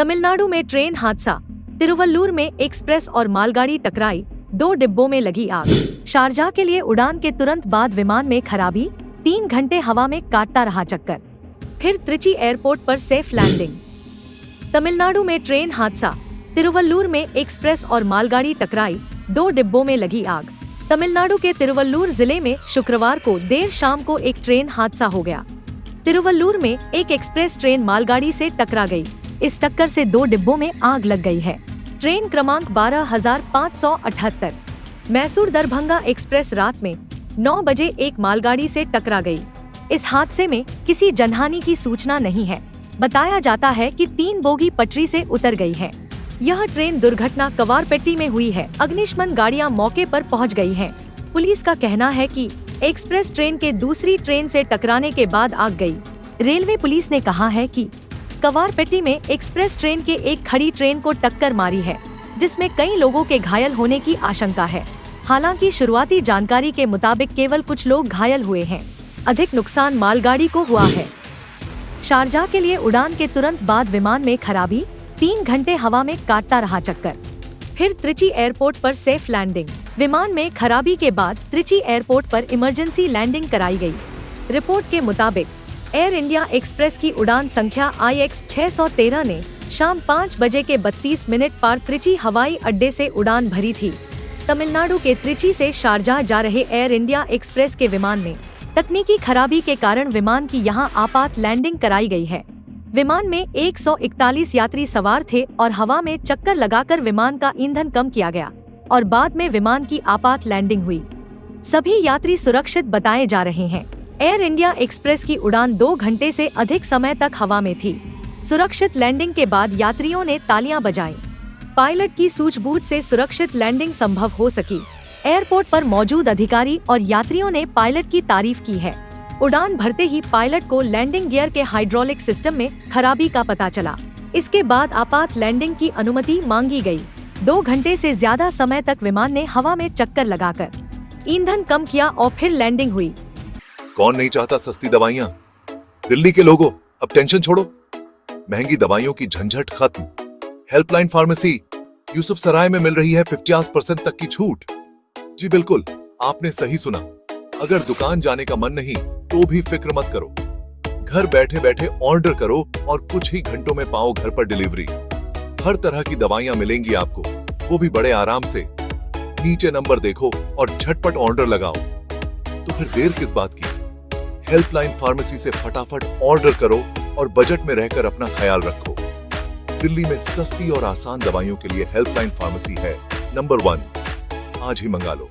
तमिलनाडु में ट्रेन हादसा, तिरुवल्लुर में एक्सप्रेस और मालगाड़ी टकराई, 2 डिब्बों में लगी आग। शारजाह के लिए उड़ान के तुरंत बाद विमान में खराबी, 3 घंटे हवा में काटता रहा चक्कर, फिर त्रिची एयरपोर्ट पर सेफ लैंडिंग। तमिलनाडु में ट्रेन हादसा, तिरुवल्लुर में एक्सप्रेस और मालगाड़ी टकराई, 2 डिब्बों में लगी आग। तमिलनाडु के तिरुवल्लुर जिले में शुक्रवार को देर शाम को एक ट्रेन हादसा हो गया। तिरुवल्लुर में एक एक्सप्रेस ट्रेन मालगाड़ी से टकरा गई। इस टक्कर से 2 डिब्बों में आग लग गई है। ट्रेन क्रमांक 12,578 मैसूर दरभंगा एक्सप्रेस रात में 9 बजे एक मालगाड़ी से टकरा गई। इस हादसे में किसी जनहानि की सूचना नहीं है। बताया जाता है कि 3 बोगी पटरी से उतर गई है। यह ट्रेन दुर्घटना कवारपेट्टी में हुई है। अग्निशमन गाड़ियां मौके पर पहुंच गई हैं। पुलिस का कहना है कि एक्सप्रेस ट्रेन के दूसरी ट्रेन से टकराने के बाद आग गई। रेलवे पुलिस ने कहा है कि कवारपेट्टी में एक्सप्रेस ट्रेन के एक खड़ी ट्रेन को टक्कर मारी है, जिसमें कई लोगों के घायल होने की आशंका है। हालांकि शुरुआती जानकारी के मुताबिक केवल कुछ लोग घायल हुए हैं। अधिक नुकसान मालगाड़ी को हुआ है। शारजाह के लिए उड़ान के तुरंत बाद विमान में खराबी, 3 घंटे हवा में काटता रहा चक्कर, फिर त्रिची एयरपोर्ट पर सेफ लैंडिंग। विमान में खराबी के बाद त्रिची एयरपोर्ट पर इमरजेंसी लैंडिंग कराई गई। रिपोर्ट के मुताबिक एयर इंडिया एक्सप्रेस की उड़ान संख्या IX 613 ने शाम 5 बजे के 32 मिनट पर त्रिची हवाई अड्डे से उड़ान भरी थी। तमिलनाडु के त्रिची से शारजाह जा रहे एयर इंडिया एक्सप्रेस के विमान में तकनीकी खराबी के कारण विमान की यहां आपात लैंडिंग कराई गई है। विमान में 141 यात्री सवार थे और हवा में चक्कर लगाकर विमान का ईंधन कम किया गया और बाद में विमान की आपात लैंडिंग हुई। सभी यात्री सुरक्षित बताए जा रहे हैं। एयर इंडिया एक्सप्रेस की उड़ान 2 घंटे से अधिक समय तक हवा में थी। सुरक्षित लैंडिंग के बाद यात्रियों ने तालियां बजाईं। पायलट की सूझबूझ से सुरक्षित लैंडिंग संभव हो सकी। एयरपोर्ट पर मौजूद अधिकारी और यात्रियों ने पायलट की तारीफ की है। उड़ान भरते ही पायलट को लैंडिंग गियर के हाइड्रोलिक सिस्टम में खराबी का पता चला। इसके बाद आपात लैंडिंग की अनुमति मांगी गई। 2 घंटे से ज्यादा समय तक विमान ने हवा में चक्कर लगाकर ईंधन कम किया और फिर लैंडिंग हुई। कौन नहीं चाहता सस्ती दवाइयाँ? दिल्ली के लोगों, अब टेंशन छोड़ो। महंगी दवाइयों की झंझट खत्म। हेल्पलाइन फार्मेसी यूसुफ सराय में मिल रही है 50% तक की छूट। जी बिल्कुल, आपने सही सुना। अगर दुकान जाने का मन नहीं तो भी फिक्र मत करो। घर बैठे बैठे ऑर्डर करो और कुछ ही घंटों में पाओ घर पर डिलीवरी। हर तरह की दवाइयां मिलेंगी आपको, वो भी बड़े आराम से। नीचे नंबर देखो और झटपट ऑर्डर लगाओ। तो फिर देर किस बात की? हेल्पलाइन फार्मेसी से फटाफट ऑर्डर करो और बजट में रहकर अपना ख्याल रखो। दिल्ली में सस्ती और आसान दवाइयों के लिए हेल्पलाइन फार्मेसी है नंबर 1। आज ही मंगा लो।